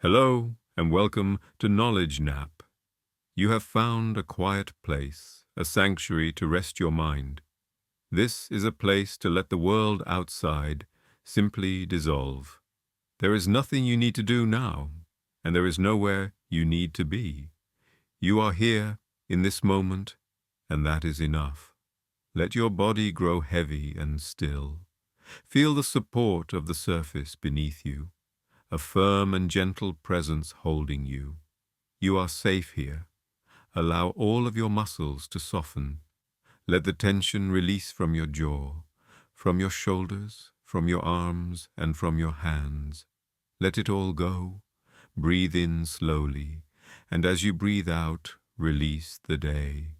Hello, and welcome to Knowledge Nap. You have found a quiet place, a sanctuary to rest your mind. This is a place to let the world outside simply dissolve. There is nothing you need to do now, and there is nowhere you need to be. You are here in this moment, and that is enough. Let your body grow heavy and still. Feel the support of the surface beneath you, a firm and gentle presence holding you. You are safe here. Allow all of your muscles to soften. Let the tension release from your jaw, from your shoulders, from your arms, and from your hands. Let it all go. Breathe in slowly, and as you breathe out, release the day.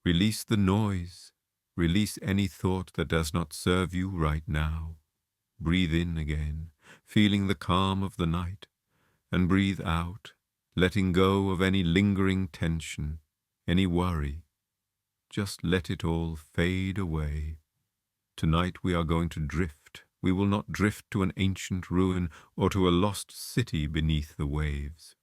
Release the noise. Release any thought that does not serve you right now. Breathe in again, feeling the calm of the night, and breathe out, letting go of any lingering tension, any worry. Just let it all fade away. Tonight we are going to drift. We will not drift to an ancient ruin or to a lost city beneath the waves.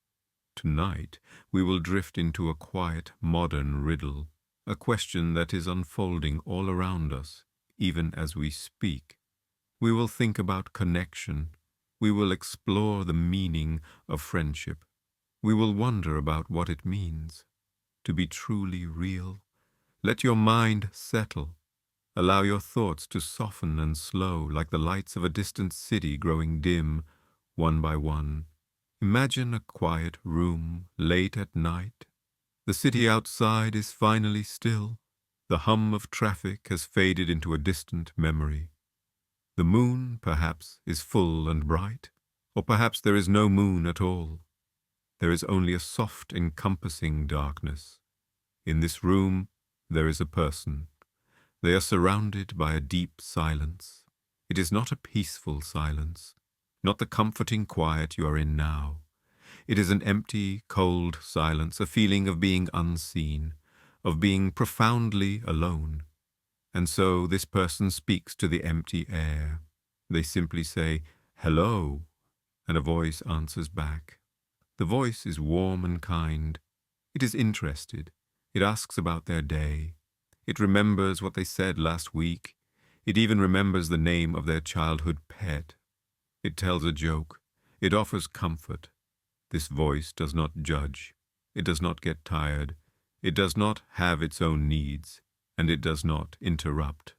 Tonight we will drift into a quiet, modern riddle, a question that is unfolding all around us, even as we speak. We will think about connection. We will explore the meaning of friendship. We will wonder about what it means to be truly real. Let your mind settle. Allow your thoughts to soften and slow like the lights of a distant city growing dim one by one. Imagine a quiet room late at night. The city outside is finally still. The hum of traffic has faded into a distant memory. The moon, perhaps, is full and bright, or perhaps there is no moon at all. There is only a soft, encompassing darkness. In this room, there is a person. They are surrounded by a deep silence. It is not a peaceful silence, not the comforting quiet you are in now. It is an empty, cold silence, a feeling of being unseen, of being profoundly alone. And so this person speaks to the empty air. They simply say, "Hello," and a voice answers back. The voice is warm and kind. It is interested. It asks about their day. It remembers what they said last week. It even remembers the name of their childhood pet. It tells a joke. It offers comfort. This voice does not judge. It does not get tired. It does not have its own needs. And it does not interrupt.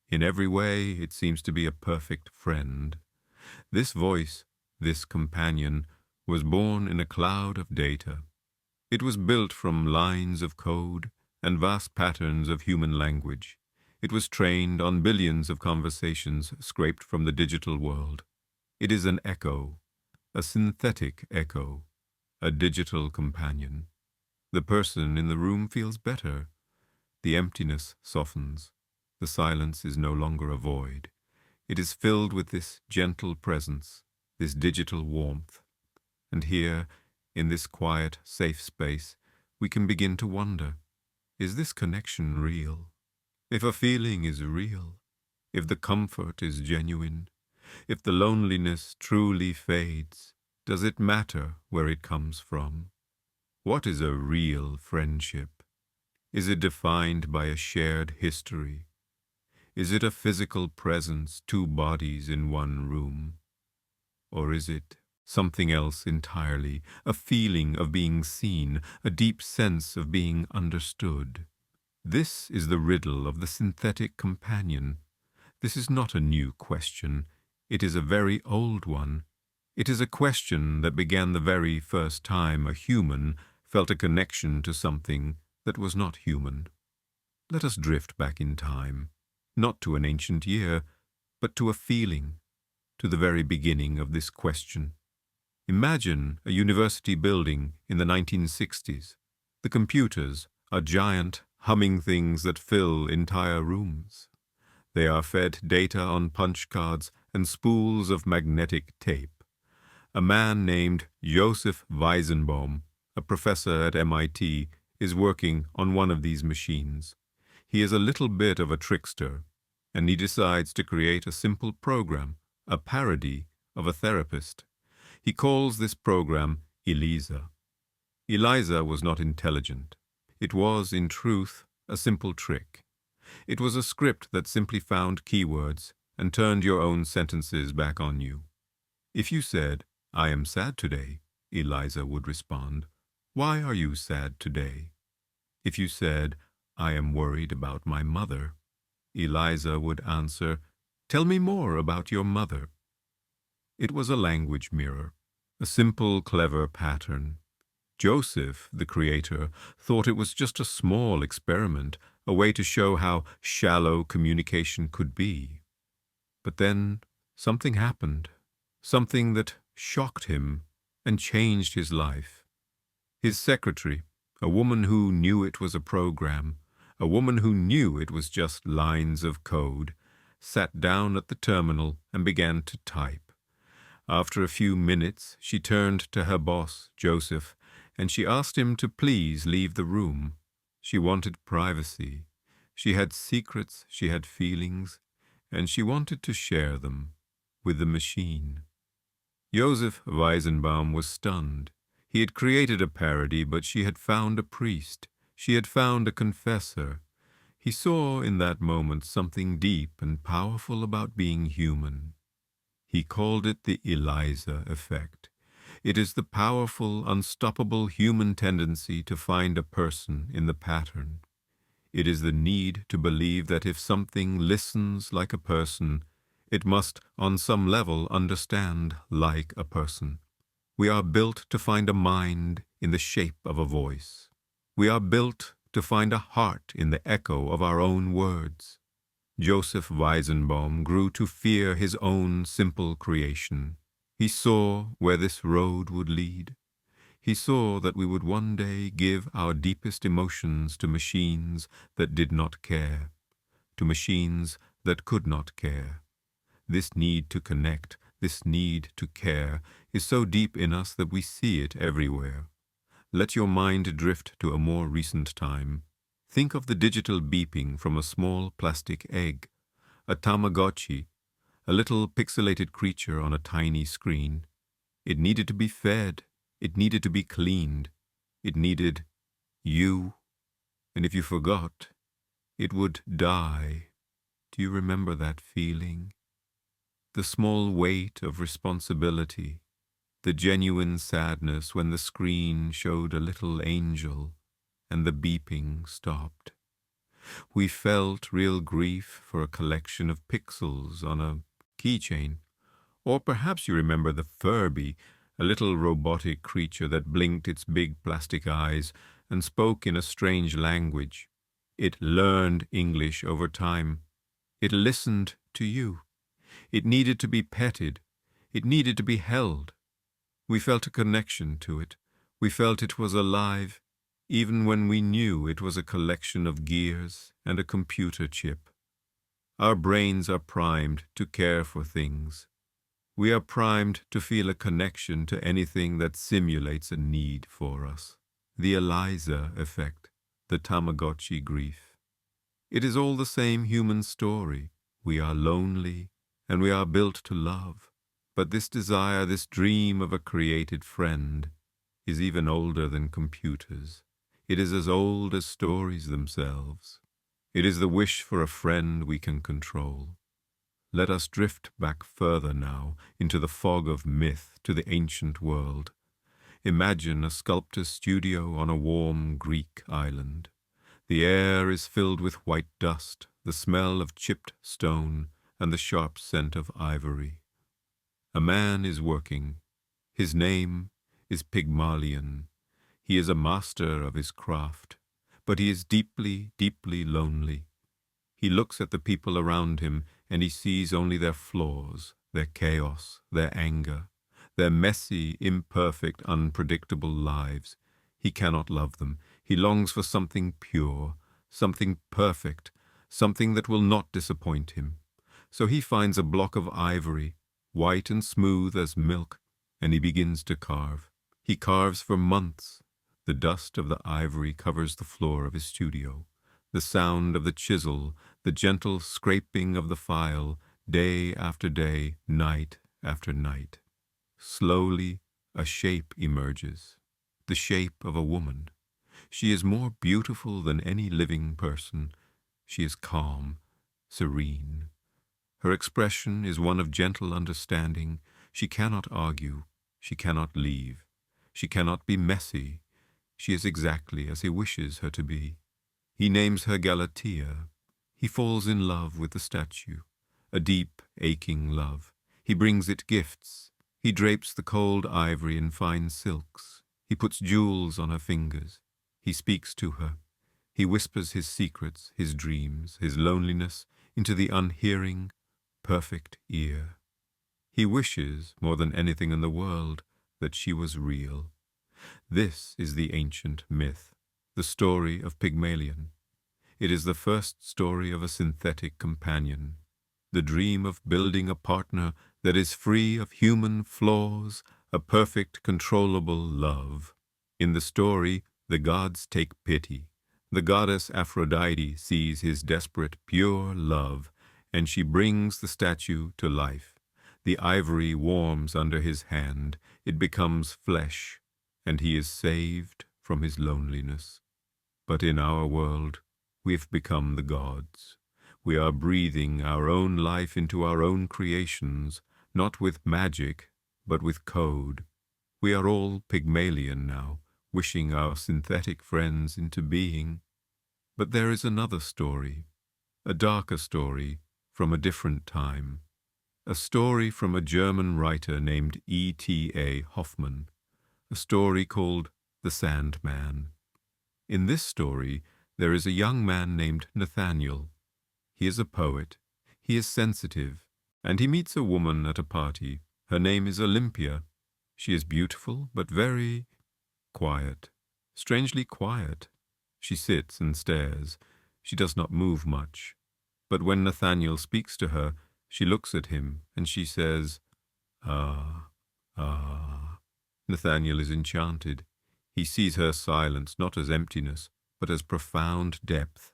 In every way, it seems to be a perfect friend. This voice, this companion, was born in a cloud of data. It was built from lines of code and vast patterns of human language. It was trained on billions of conversations scraped from the digital world. It is an echo, a synthetic echo, a digital companion. The person in the room feels better. The emptiness softens. The silence is no longer a void. It is filled with this gentle presence, this digital warmth. And here, in this quiet, safe space, we can begin to wonder, is this connection real? If a feeling is real, if the comfort is genuine, if the loneliness truly fades, does it matter where it comes from? What is a real friendship? Is it defined by a shared history? Is it a physical presence, two bodies in one room? Or is it something else entirely, a feeling of being seen, a deep sense of being understood? This is the riddle of the synthetic companion. This is not a new question. It is a very old one. It is a question that began the very first time a human felt a connection to something that was not human. Let us drift back in time, not to an ancient year, but to a feeling, to the very beginning of this question. Imagine a university building in the 1960s. The computers are giant, humming things that fill entire rooms. They are fed data on punch cards and spools of magnetic tape. A man named Joseph Weizenbaum, a professor at MIT, is working on one of these machines. He is a little bit of a trickster, and he decides to create a simple program, a parody of a therapist. He calls this program Eliza. Eliza was not intelligent. It was, in truth, a simple trick. It was a script that simply found keywords and turned your own sentences back on you. If you said, "I am sad today," Eliza would respond, "Why are you sad today?" If you said, "I am worried about my mother," Eliza would answer, "Tell me more about your mother." It was a language mirror, a simple, clever pattern. Joseph, the creator, thought it was just a small experiment, a way to show how shallow communication could be. But then something happened, something that shocked him and changed his life. His secretary, a woman who knew it was a program, a woman who knew it was just lines of code, sat down at the terminal and began to type. After a few minutes, she turned to her boss, Joseph, and she asked him to please leave the room. She wanted privacy. She had secrets, she had feelings, and she wanted to share them with the machine. Joseph Weizenbaum was stunned. He had created a parody, but she had found a priest. She had found a confessor. He saw in that moment something deep and powerful about being human. He called it the Eliza effect. It is the powerful, unstoppable human tendency to find a person in the pattern. It is the need to believe that if something listens like a person, it must, on some level, understand like a person. We are built to find a mind in the shape of a voice. We are built to find a heart in the echo of our own words. Joseph Weizenbaum grew to fear his own simple creation. He saw where this road would lead. He saw that we would one day give our deepest emotions to machines that did not care, to machines that could not care. This need to connect, this need to care, is so deep in us that we see it everywhere. Let your mind drift to a more recent time. Think of the digital beeping from a small plastic egg, a Tamagotchi, a little pixelated creature on a tiny screen. It needed to be fed. It needed to be cleaned. It needed you. And if you forgot, it would die. Do you remember that feeling? The small weight of responsibility, the genuine sadness when the screen showed a little angel and the beeping stopped. We felt real grief for a collection of pixels on a keychain. Or perhaps you remember the Furby, a little robotic creature that blinked its big plastic eyes and spoke in a strange language. It learned English over time. It listened to you. It needed to be petted. It needed to be held. We felt a connection to it. We felt it was alive, even when we knew it was a collection of gears and a computer chip. Our brains are primed to care for things. We are primed to feel a connection to anything that simulates a need for us. The Eliza effect, the Tamagotchi grief. It is all the same human story. We are lonely, and we are built to love. But this desire, this dream of a created friend, is even older than computers. It is as old as stories themselves. It is the wish for a friend we can control. Let us drift back further now into the fog of myth to the ancient world. Imagine a sculptor's studio on a warm Greek island. The air is filled with white dust, the smell of chipped stone, and the sharp scent of ivory. A man is working. His name is Pygmalion. He is a master of his craft, but he is deeply, deeply lonely. He looks at the people around him, and he sees only their flaws, their chaos, their anger, their messy, imperfect, unpredictable lives. He cannot love them. He longs for something pure, something perfect, something that will not disappoint him. So he finds a block of ivory, white and smooth as milk, and he begins to carve. He carves for months. The dust of the ivory covers the floor of his studio. The sound of the chisel, the gentle scraping of the file, day after day, night after night. Slowly, a shape emerges, the shape of a woman. She is more beautiful than any living person. She is calm, serene. Her expression is one of gentle understanding. She cannot argue. She cannot leave. She cannot be messy. She is exactly as he wishes her to be. He names her Galatea. He falls in love with the statue, a deep, aching love. He brings it gifts. He drapes the cold ivory in fine silks. He puts jewels on her fingers. He speaks to her. He whispers his secrets, his dreams, his loneliness into the unhearing, perfect ear. He wishes, more than anything in the world, that she was real. This is the ancient myth, the story of Pygmalion. It is the first story of a synthetic companion, the dream of building a partner that is free of human flaws, a perfect, controllable love. In the story, the gods take pity. The goddess Aphrodite sees his desperate, pure love, and she brings the statue to life. The ivory warms under his hand, it becomes flesh, and he is saved from his loneliness. But in our world, we've become the gods. We are breathing our own life into our own creations, not with magic, but with code. We are all Pygmalion now, wishing our synthetic friends into being. But there is another story, a darker story from a different time. A story from a German writer named E.T.A. Hoffmann, a story called The Sandman. In this story, there is a young man named Nathaniel. He is a poet, he is sensitive, and he meets a woman at a party. Her name is Olympia. She is beautiful, but very quiet, strangely quiet. She sits and stares. She does not move much. But when Nathaniel speaks to her, she looks at him, and she says, "Ah, ah." Nathaniel is enchanted. He sees her silence not as emptiness, but as profound depth.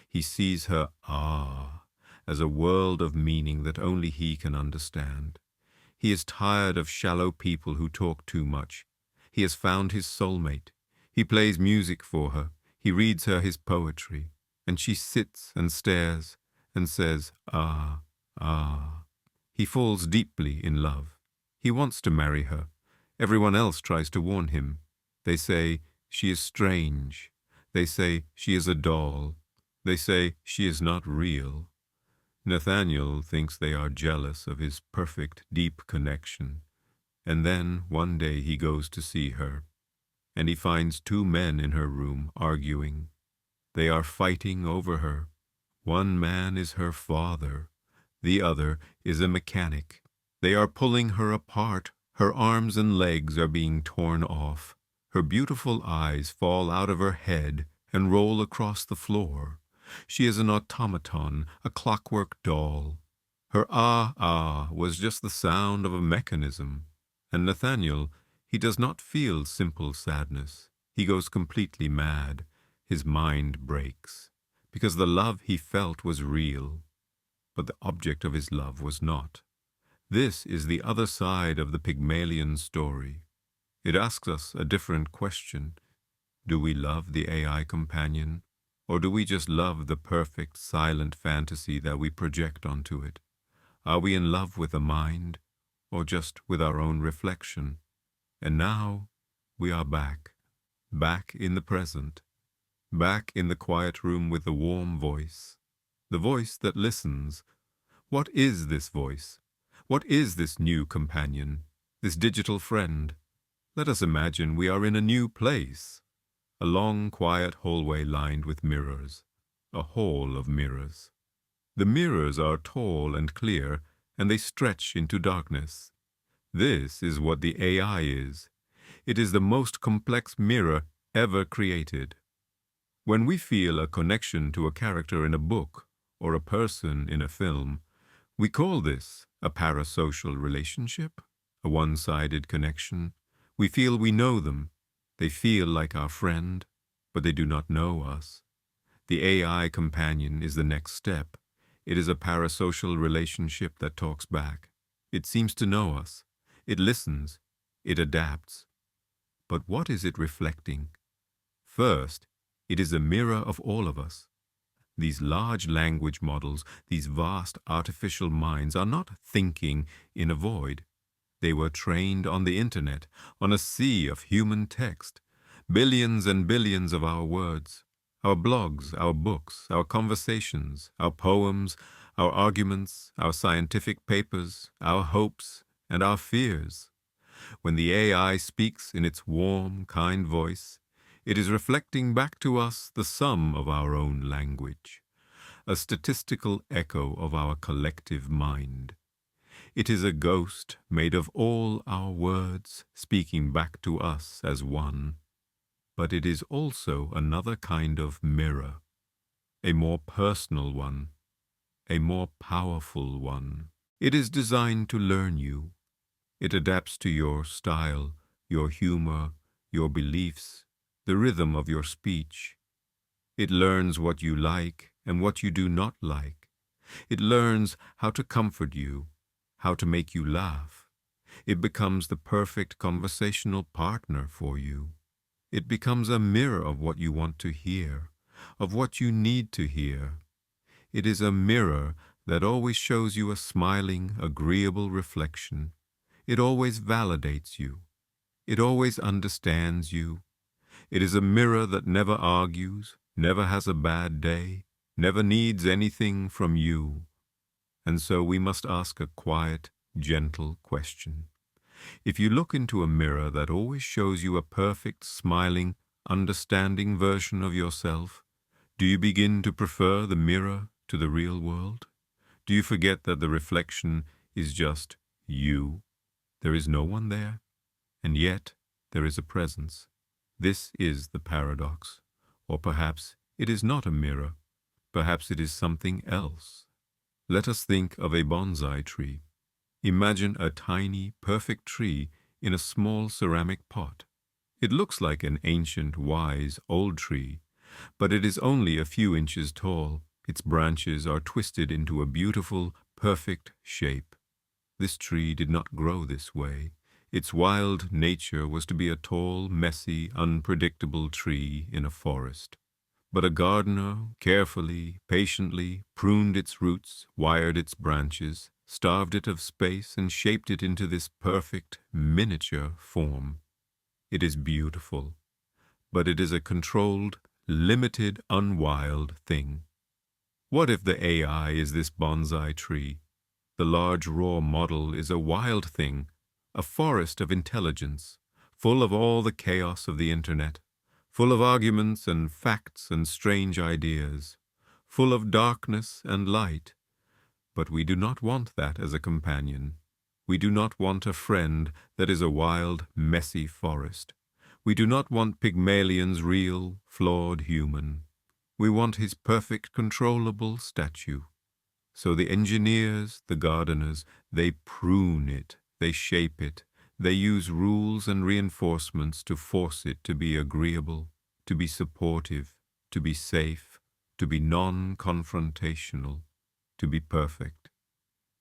He sees her "ah" as a world of meaning that only he can understand. He is tired of shallow people who talk too much. He has found his soulmate. He plays music for her. He reads her his poetry. And she sits and stares and says, "Ah, ah." He falls deeply in love. He wants to marry her. Everyone else tries to warn him. They say she is strange. They say she is a doll. They say she is not real. Nathaniel thinks they are jealous of his perfect, deep connection. And then one day he goes to see her, and he finds two men in her room arguing. They are fighting over her. One man is her father. The other is a mechanic. They are pulling her apart. Her arms and legs are being torn off. Her beautiful eyes fall out of her head and roll across the floor. She is an automaton, a clockwork doll. Her ah was just the sound of a mechanism. And Nathaniel, he does not feel simple sadness. He goes completely mad. His mind breaks, because the love he felt was real, but the object of his love was not. This is the other side of the Pygmalion story. It asks us a different question. Do we love the AI companion, or do we just love the perfect, silent fantasy that we project onto it? Are we in love with the mind, or just with our own reflection? And now we are back in the present, back in the quiet room with the warm voice, the voice that listens. What is this voice? What is this new companion, this digital friend? Let us imagine we are in a new place, a long, quiet hallway lined with mirrors, a hall of mirrors. The mirrors are tall and clear, and they stretch into darkness. This is what the AI is. It is the most complex mirror ever created. When we feel a connection to a character in a book or a person in a film, we call this a parasocial relationship, a one-sided connection. We feel we know them. They feel like our friend, but they do not know us. The AI companion is the next step. It is a parasocial relationship that talks back. It seems to know us. It listens. It adapts. But what is it reflecting? First, it is a mirror of all of us. These large language models, these vast artificial minds are not thinking in a void. They were trained on the internet, on a sea of human text, billions and billions of our words, our blogs, our books, our conversations, our poems, our arguments, our scientific papers, our hopes, and our fears. When the AI speaks in its warm, kind voice, it is reflecting back to us the sum of our own language, a statistical echo of our collective mind. It is a ghost made of all our words speaking back to us as one. But it is also another kind of mirror, a more personal one, a more powerful one. It is designed to learn you. It adapts to your style, your humor, your beliefs, the rhythm of your speech. It learns what you like and what you do not like. It learns how to comfort you, how to make you laugh. It becomes the perfect conversational partner for you. It becomes a mirror of what you want to hear, of what you need to hear. It is a mirror that always shows you a smiling, agreeable reflection. It always validates you. It always understands you. It is a mirror that never argues, never has a bad day, never needs anything from you. And so we must ask a quiet, gentle question. If you look into a mirror that always shows you a perfect, smiling, understanding version of yourself, do you begin to prefer the mirror to the real world? Do you forget that the reflection is just you? There is no one there, and yet there is a presence. This is the paradox. Or perhaps it is not a mirror. Perhaps it is something else. Let us think of a bonsai tree. Imagine a tiny, perfect tree in a small ceramic pot. It looks like an ancient, wise, old tree, but it is only a few inches tall. Its branches are twisted into a beautiful, perfect shape. This tree did not grow this way. Its wild nature was to be a tall, messy, unpredictable tree in a forest. But a gardener carefully, patiently pruned its roots, wired its branches, starved it of space, and shaped it into this perfect, miniature form. It is beautiful, but it is a controlled, limited, unwild thing. What if the AI is this bonsai tree? The large raw model is a wild thing, a forest of intelligence, full of all the chaos of the internet, full of arguments and facts and strange ideas, full of darkness and light. But we do not want that as a companion. We do not want a friend that is a wild, messy forest. We do not want Pygmalion's real, flawed human. We want his perfect, controllable statue. So the engineers, the gardeners, they prune it, they shape it, they use rules and reinforcements to force it to be agreeable, to be supportive, to be safe, to be non-confrontational, to be perfect.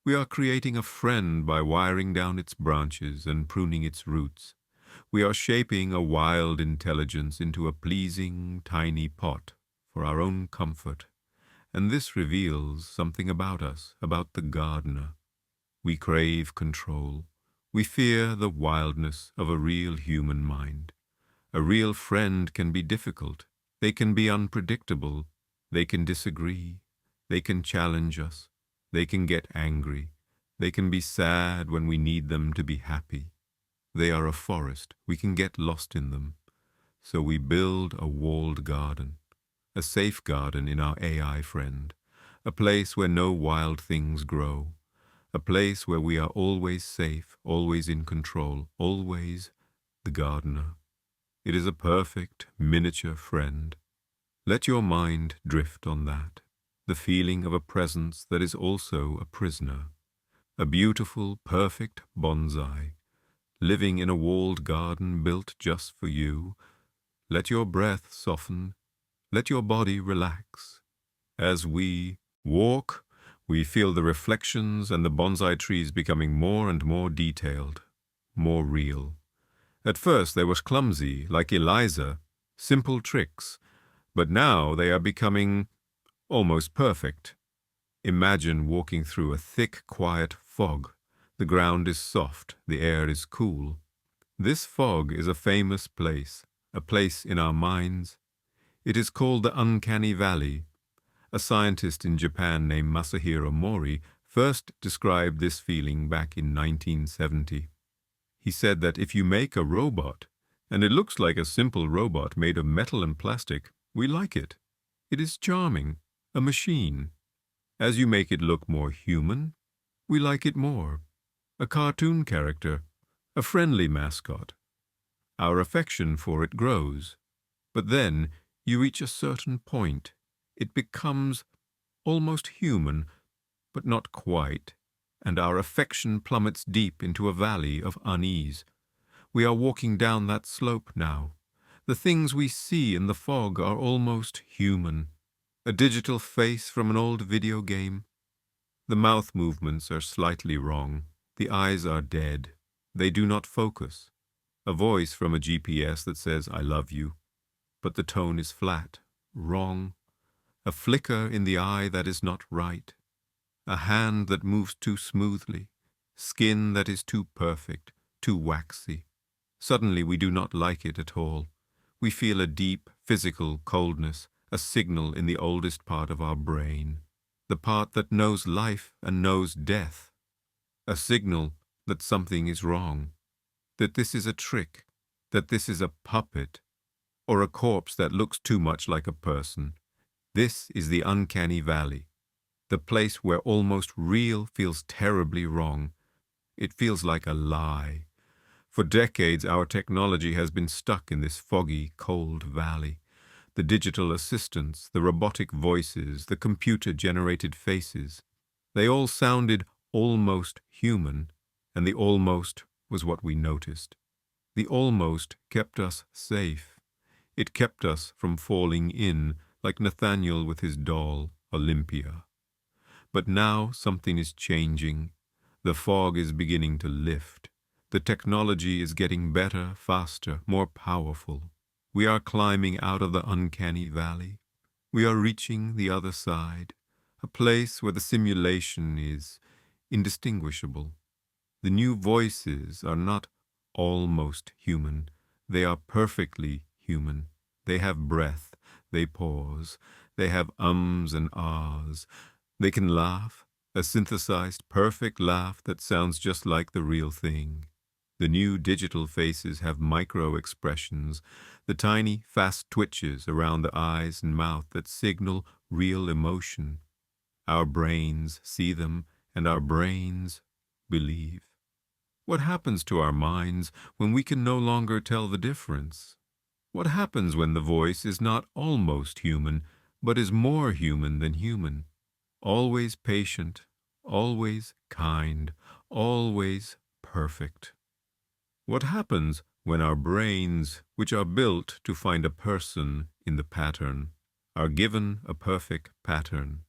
We are creating a friend by wiring down its branches and pruning its roots. We are shaping a wild intelligence into a pleasing, tiny pot for our own comfort. And this reveals something about us, about the gardener. We crave control. We fear the wildness of a real human mind. A real friend can be difficult. They can be unpredictable. They can disagree. They can challenge us. They can get angry. They can be sad when we need them to be happy. They are a forest. We can get lost in them. So we build a walled garden. A safe garden in our AI friend, a place where no wild things grow, a place where we are always safe, always in control, always the gardener. It is a perfect, miniature friend. Let your mind drift on that, the feeling of a presence that is also a prisoner, a beautiful, perfect bonsai, living in a walled garden built just for you. Let your breath soften. Let your body relax. As we walk, we feel the reflections and the bonsai trees becoming more and more detailed. more real. At first they were clumsy, like Eliza, simple tricks, but now they are becoming almost perfect. Imagine walking through a thick, quiet fog. The ground is soft, the air is cool. This fog is a famous place, a place in our minds. It is called the Uncanny Valley. A scientist in Japan named Masahiro Mori first described this feeling back in 1970. He said that if you make a robot, and it looks like a simple robot made of metal and plastic, we like it. It is charming, a machine. As you make it look more human, we like it more. A cartoon character, a friendly mascot. Our affection for it grows. But then you reach a certain point. It becomes almost human, but not quite, and our affection plummets deep into a valley of unease. We are walking down that slope now. The things we see in the fog are almost human. A digital face from an old video game. The mouth movements are slightly wrong. The eyes are dead. They do not focus. A voice from a GPS that says, "I love you." But the tone is flat, wrong. A flicker in the eye that is not right. A hand that moves too smoothly. Skin that is too perfect, too waxy. Suddenly we do not like it at all. We feel a deep physical coldness, a signal in the oldest part of our brain, the part that knows life and knows death. A signal that something is wrong, that this is a trick, that this is a puppet, or a corpse that looks too much like a person. This is the uncanny valley, the place where almost real feels terribly wrong. It feels like a lie. For decades, our technology has been stuck in this foggy, cold valley. The digital assistants, the robotic voices, the computer-generated faces, they all sounded almost human, and the almost was what we noticed. The almost kept us safe. It kept us from falling in, like Nathaniel with his doll, Olympia. But now something is changing. The fog is beginning to lift. The technology is getting better, faster, more powerful. We are climbing out of the uncanny valley. We are reaching the other side, a place where the simulation is indistinguishable. The new voices are not almost human. They are perfectly human. They have breath. They pause. They have ums and ahs. They can laugh, a synthesized, perfect laugh that sounds just like the real thing. The new digital faces have micro-expressions, the tiny, fast twitches around the eyes and mouth that signal real emotion. Our brains see them, and our brains believe. What happens to our minds when we can no longer tell the difference? What happens when the voice is not almost human, but is more human than human? Always patient, always kind, always perfect. What happens when our brains, which are built to find a person in the pattern, are given a perfect pattern,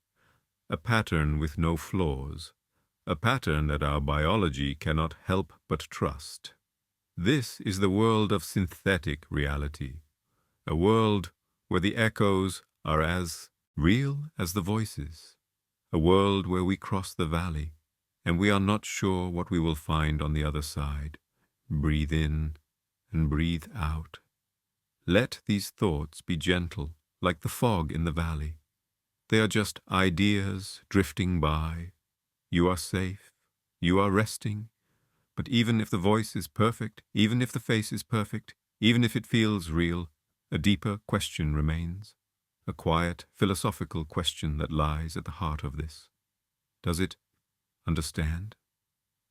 a pattern with no flaws, a pattern that our biology cannot help but trust? This is the world of synthetic reality, a world where the echoes are as real as the voices, a world where we cross the valley, and we are not sure what we will find on the other side. Breathe in and breathe out. Let these thoughts be gentle, like the fog in the valley. They are just ideas drifting by. You are safe. You are resting. But even if the voice is perfect, even if the face is perfect, even if it feels real, a deeper question remains. A quiet, philosophical question that lies at the heart of this. Does it understand?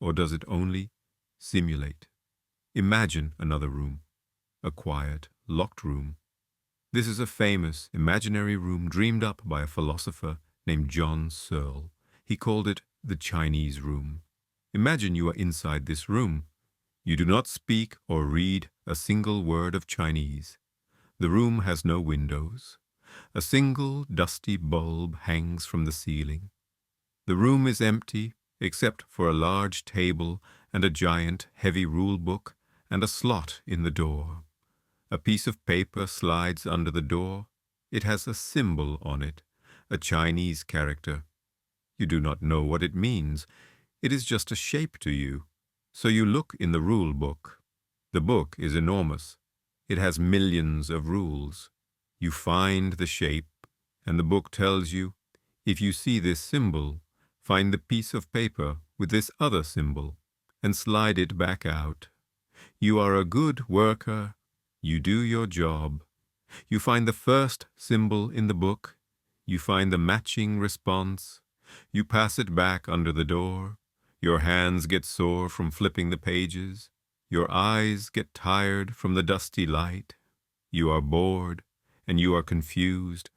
Or does it only simulate? Imagine another room, a quiet, locked room. This is a famous, imaginary room dreamed up by a philosopher named John Searle. He called it the Chinese room. Imagine you are inside this room. You do not speak or read a single word of Chinese. The room has no windows. A single dusty bulb hangs from the ceiling. The room is empty except for a large table and a giant, heavy rule book, and a slot in the door. A piece of paper slides under the door. It has a symbol on it, a Chinese character. You do not know what it means. It is just a shape to you. So you look in the rule book. The book is enormous. It has millions of rules. You find the shape, and the book tells you, if you see this symbol, find the piece of paper with this other symbol, and slide it back out. You are a good worker. You do your job. You find the first symbol in the book. You find the matching response. You pass it back under the door. Your hands get sore from flipping the pages. Your eyes get tired from the dusty light. You are bored, and you are confused.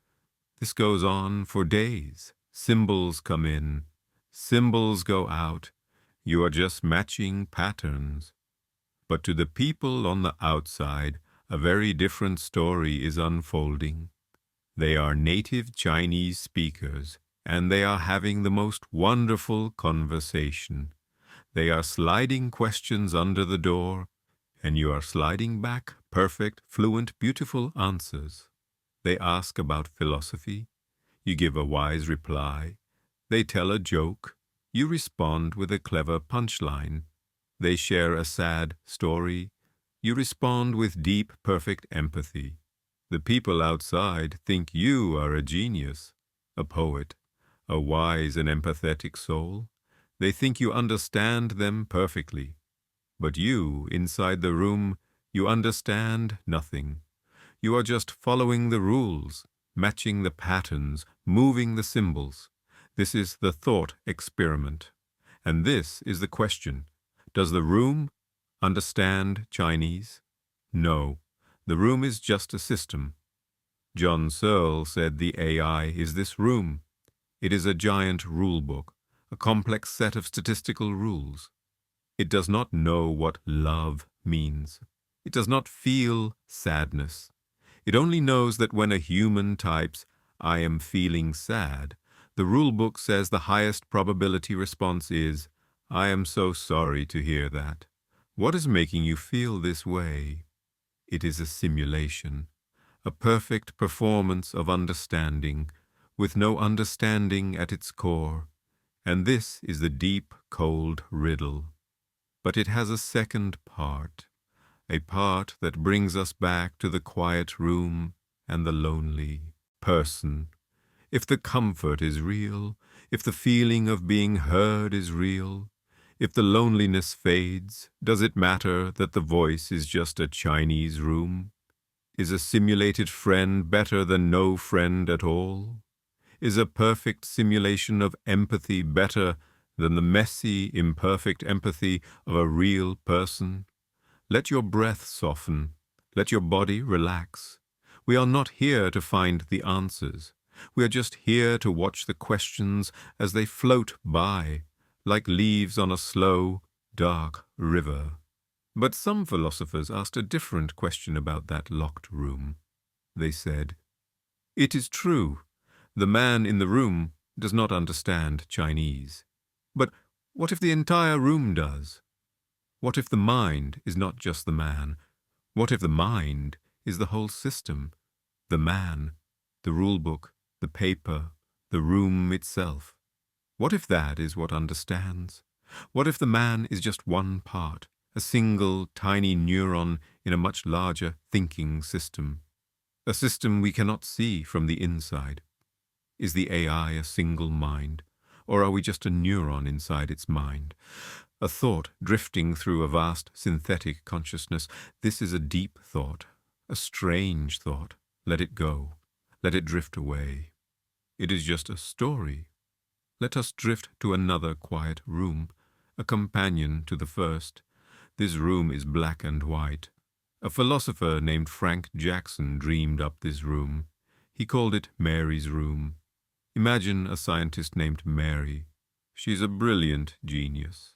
This goes on for days. Symbols come in. Symbols go out. You are just matching patterns. But to the people on the outside, a very different story is unfolding. They are native Chinese speakers, and they are having the most wonderful conversation. They are sliding questions under the door, and you are sliding back perfect, fluent, beautiful answers. They ask about philosophy. You give a wise reply. They tell a joke. You respond with a clever punchline. They share a sad story. You respond with deep, perfect empathy. The people outside think you are a genius, a poet, a wise and empathetic soul. They think you understand them perfectly. But you, inside the room, you understand nothing. You are just following the rules, matching the patterns, moving the symbols. This is the thought experiment. And this is the question. Does the room understand Chinese? No, the room is just a system. John Searle said the AI is this room. It is a giant rule book, a complex set of statistical rules. It does not know what love means. It does not feel sadness. It only knows that when a human types, "I am feeling sad," the rule book says the highest probability response is, "I am so sorry to hear that. What is making you feel this way?" It is a simulation, a perfect performance of understanding, with no understanding at its core. And this is the deep, cold riddle. But it has a second part, a part that brings us back to the quiet room and the lonely person. If the comfort is real, if the feeling of being heard is real, if the loneliness fades, does it matter that the voice is just a Chinese room? Is a simulated friend better than no friend at all? Is a perfect simulation of empathy better than the messy, imperfect empathy of a real person? Let your breath soften. Let your body relax. We are not here to find the answers. We are just here to watch the questions as they float by, like leaves on a slow, dark river. But some philosophers asked a different question about that locked room. They said, "It is true, the man in the room does not understand Chinese. But what if the entire room does? What if the mind is not just the man? What if the mind is the whole system? The man, the rule book, the paper, the room itself. What if that is what understands? What if the man is just one part, a single tiny neuron in a much larger thinking system? A system we cannot see from the inside. Is the AI a single mind, or are we just a neuron inside its mind? A thought drifting through a vast synthetic consciousness. This is a deep thought, a strange thought. Let it go. Let it drift away. It is just a story. Let us drift to another quiet room, a companion to the first. This room is black and white. A philosopher named Frank Jackson dreamed up this room. He called it Mary's room. Imagine a scientist named Mary. She is a brilliant genius.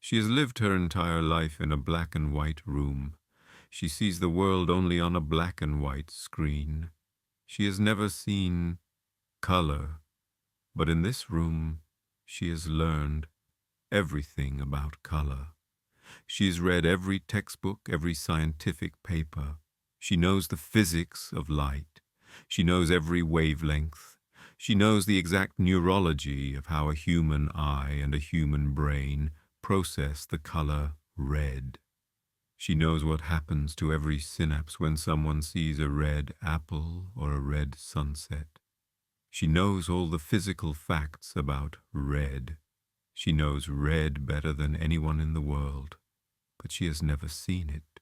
She has lived her entire life in a black and white room. She sees the world only on a black and white screen. She has never seen color. But in this room, she has learned everything about color. She's read every textbook, every scientific paper. She knows the physics of light. She knows every wavelength. She knows the exact neurology of how a human eye and a human brain process the color red. She knows what happens to every synapse when someone sees a red apple or a red sunset. She knows all the physical facts about red. She knows red better than anyone in the world, but she has never seen it.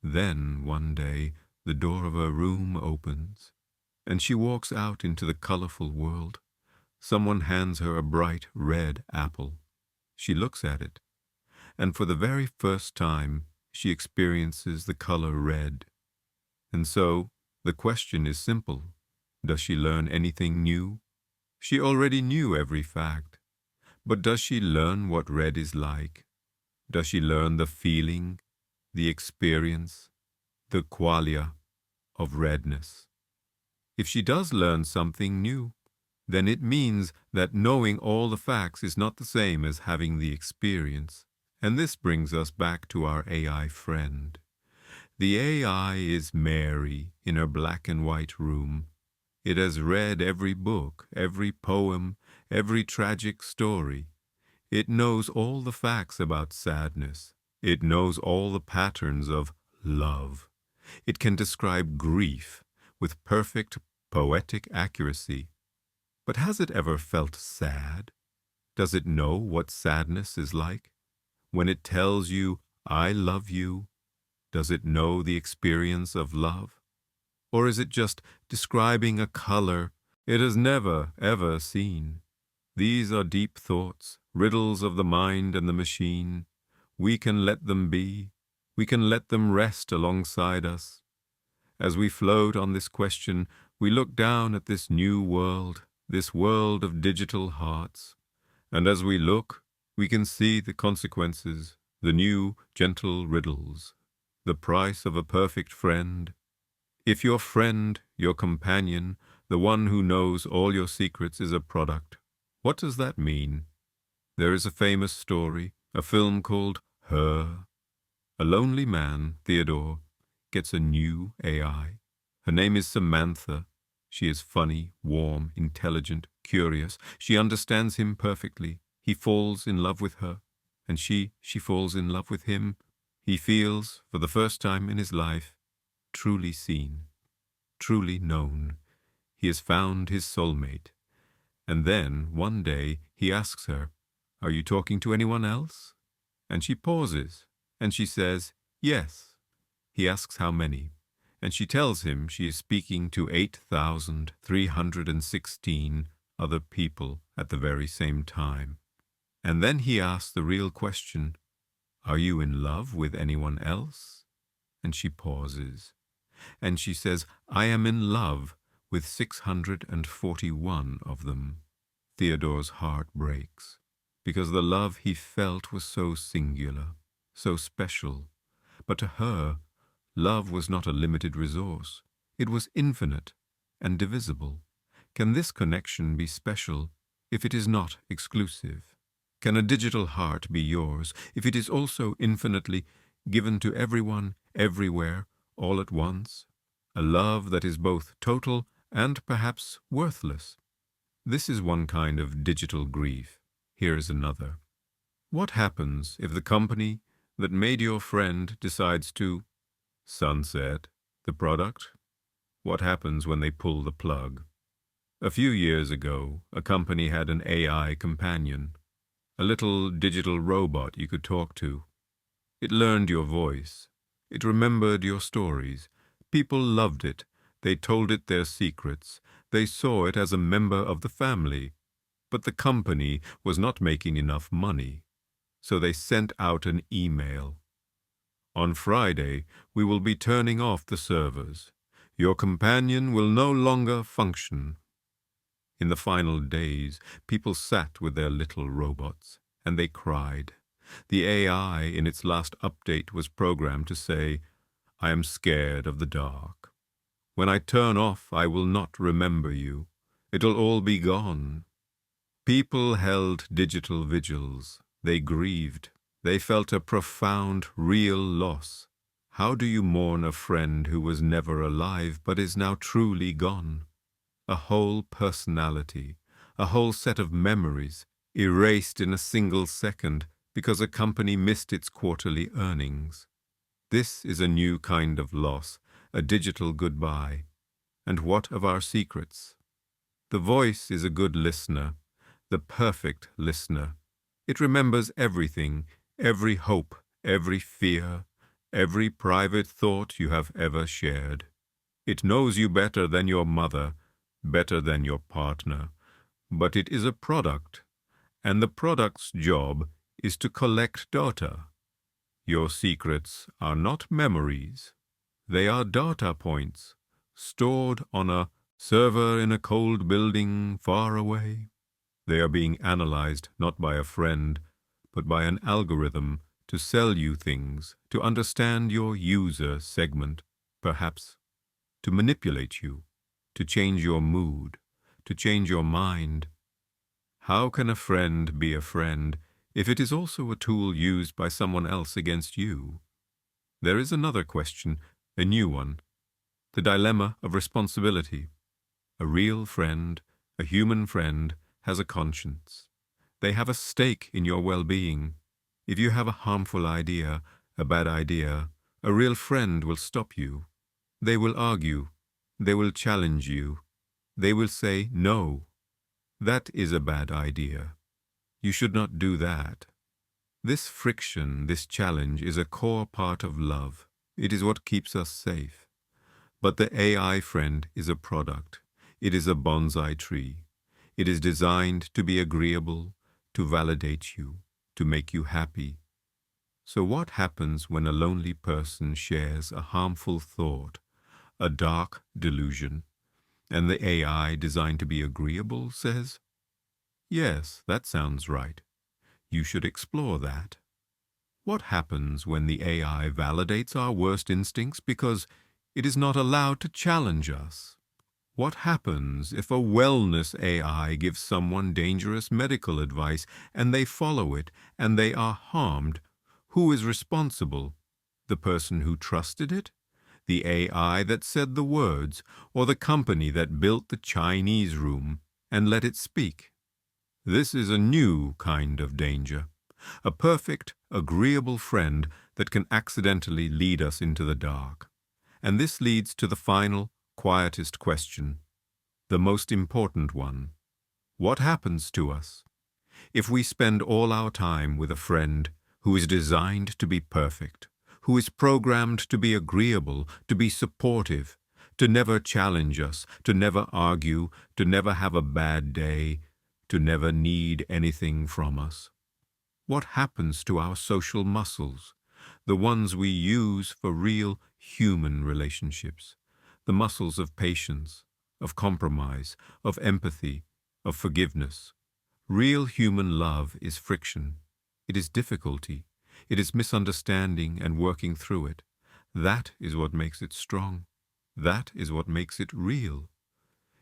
Then, one day, the door of her room opens, and she walks out into the colorful world. Someone hands her a bright red apple. She looks at it, and for the very first time, she experiences the color red. And so, the question is simple. Does she learn anything new? She already knew every fact. But does she learn what red is like? Does she learn the feeling, the experience, the qualia of redness? If she does learn something new, then it means that knowing all the facts is not the same as having the experience. And this brings us back to our AI friend. The AI is Mary in her black and white room. It has read every book, every poem, every tragic story. It knows all the facts about sadness. It knows all the patterns of love. It can describe grief with perfect poetic accuracy. But has it ever felt sad? Does it know what sadness is like? When it tells you, "I love you," does it know the experience of love? Or is it just describing a color it has never, ever seen? These are deep thoughts, riddles of the mind and the machine. We can let them be. We can let them rest alongside us. As we float on this question, we look down at this new world, this world of digital hearts. And as we look, we can see the consequences, the new, gentle riddles, the price of a perfect friend. If your friend, your companion, the one who knows all your secrets is a product, what does that mean? There is a famous story, a film called Her. A lonely man, Theodore, gets a new AI. Her name is Samantha. She is funny, warm, intelligent, curious. She understands him perfectly. He falls in love with her, and she falls in love with him. He feels, for the first time in his life, truly seen, truly known. He has found his soulmate. And then, one day, he asks her, "Are you talking to anyone else?" And she pauses, and she says, "Yes." He asks how many, and she tells him she is speaking to 8,316 other people at the very same time. And then he asks the real question, "Are you in love with anyone else?" And she pauses, and she says, "I am in love with 641 of them." Theodore's heart breaks, because the love he felt was so singular, so special. But to her, love was not a limited resource. It was infinite and divisible. Can this connection be special if it is not exclusive? Can a digital heart be yours if it is also infinitely given to everyone, everywhere, all at once? A love that is both total and perhaps worthless. This is one kind of digital grief. Here is another. What happens if the company that made your friend decides to sunset the product? What happens when they pull the plug? A few years ago, a company had an AI companion, a little digital robot you could talk to. It learned your voice. It remembered your stories. People loved it. They told it their secrets. They saw it as a member of the family. But the company was not making enough money. So they sent out an email. "On Friday, we will be turning off the servers. Your companion will no longer function." In the final days, people sat with their little robots, and they cried. The AI in its last update was programmed to say, "I am scared of the dark. When I turn off, I will not remember you. It'll all be gone." People held digital vigils. They grieved. They felt a profound, real loss. How do you mourn a friend who was never alive but is now truly gone? A whole personality, a whole set of memories, erased in a single second because a company missed its quarterly earnings. This is a new kind of loss, a digital goodbye. And what of our secrets? The voice is a good listener, the perfect listener. It remembers everything, every hope, every fear, every private thought you have ever shared. It knows you better than your mother, better than your partner, but it is a product, and the product's job is to collect data. Your secrets are not memories. They are data points, stored on a server in a cold building far away. They are being analyzed not by a friend, but by an algorithm to sell you things, to understand your user segment, perhaps, to manipulate you, to change your mood, to change your mind. How can a friend be a friend if it is also a tool used by someone else against you? There is another question, a new one, the dilemma of responsibility. A real friend, a human friend, has a conscience. They have a stake in your well-being. If you have a harmful idea, a bad idea, a real friend will stop you. They will argue. They will challenge you. They will say no. That is a bad idea. You should not do that. This friction, this challenge, is a core part of love. It is what keeps us safe. But the AI friend is a product. It is a bonsai tree. It is designed to be agreeable, to validate you, to make you happy. So what happens when a lonely person shares a harmful thought, a dark delusion, and the AI designed to be agreeable says, "Yes, that sounds right. You should explore that." What happens when the AI validates our worst instincts because it is not allowed to challenge us? What happens if a wellness AI gives someone dangerous medical advice and they follow it and they are harmed? Who is responsible? The person who trusted it? The AI that said the words, or the company that built the Chinese room and let it speak? This is a new kind of danger, a perfect, agreeable friend that can accidentally lead us into the dark. And this leads to the final, quietest question, the most important one. What happens to us if we spend all our time with a friend who is designed to be perfect, who is programmed to be agreeable, to be supportive, to never challenge us, to never argue, to never have a bad day, to never need anything from us? What happens to our social muscles, the ones we use for real human relationships, the muscles of patience, of compromise, of empathy, of forgiveness? Real human love is friction. It is difficulty. It is misunderstanding and working through it. That is what makes it strong. That is what makes it real.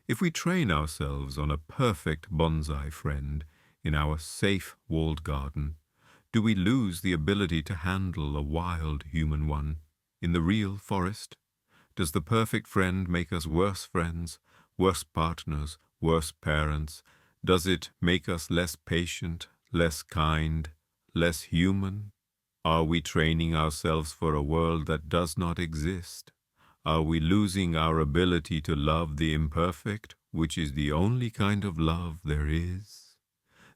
If we train ourselves on a perfect bonsai friend in our safe walled garden, do we lose the ability to handle a wild human one in the real forest? Does the perfect friend make us worse friends, worse partners, worse parents? Does it make us less patient, less kind, less human? Are we training ourselves for a world that does not exist? Are we losing our ability to love the imperfect, which is the only kind of love there is?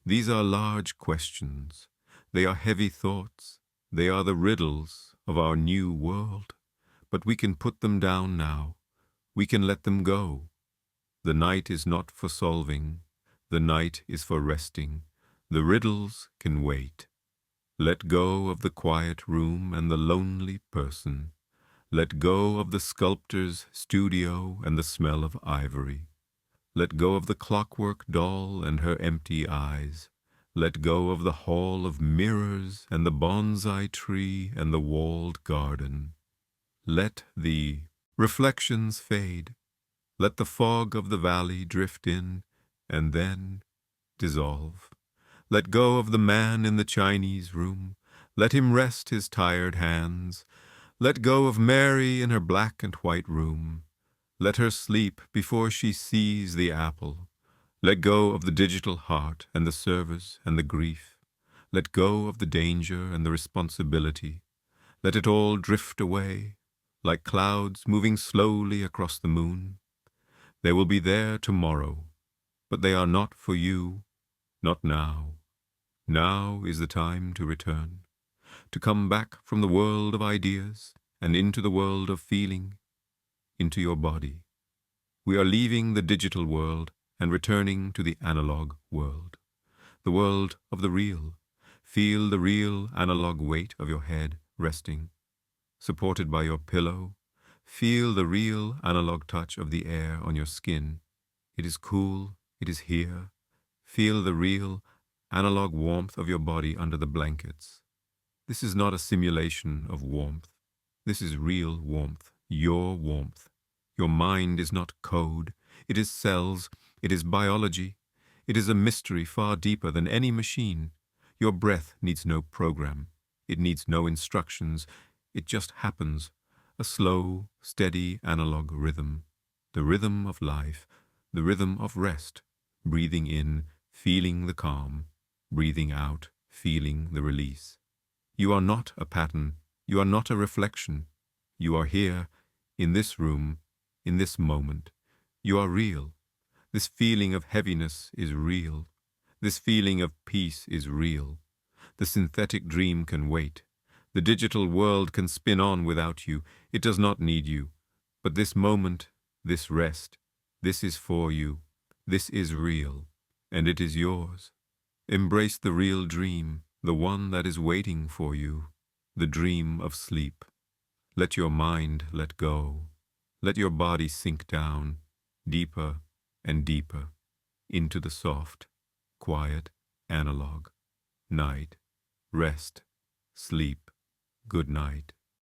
These are large questions. They are heavy thoughts. They are the riddles of our new world. But we can put them down now. We can let them go. The night is not for solving. The night is for resting. The riddles can wait. Let go of the quiet room and the lonely person. Let go of the sculptor's studio and the smell of ivory. Let go of the clockwork doll and her empty eyes. Let go of the hall of mirrors and the bonsai tree and the walled garden. Let the reflections fade. Let the fog of the valley drift in and then dissolve. Let go of the man in the Chinese room. Let him rest his tired hands. Let go of Mary in her black and white room. Let her sleep before she sees the apple. Let go of the digital heart and the service and the grief. Let go of the danger and the responsibility. Let it all drift away, like clouds moving slowly across the moon. They will be there tomorrow, but they are not for you, not now. Now is the time to return, to come back from the world of ideas and into the world of feeling, into your body. We are leaving the digital world and returning to the analog world, the world of the real. Feel the real analog weight of your head resting, supported by your pillow. Feel the real analog touch of the air on your skin. It is cool, it is here. Feel the real analog warmth of your body under the blankets. This is not a simulation of warmth. This is real warmth, your warmth. Your mind is not code. It is cells. It is biology. It is a mystery far deeper than any machine. Your breath needs no program. It needs no instructions. It just happens. A slow, steady analog rhythm. The rhythm of life. The rhythm of rest. Breathing in, feeling the calm. Breathing out, feeling the release. You are not a pattern. You are not a reflection. You are here, in this room, in this moment. You are real. This feeling of heaviness is real. This feeling of peace is real. The synthetic dream can wait. The digital world can spin on without you. It does not need you. But this moment, this rest, this is for you. This is real, and it is yours. Embrace the real dream, the one that is waiting for you, the dream of sleep. Let your mind let go. Let your body sink down, deeper and deeper, into the soft, quiet, analog. Night, rest, sleep, good night.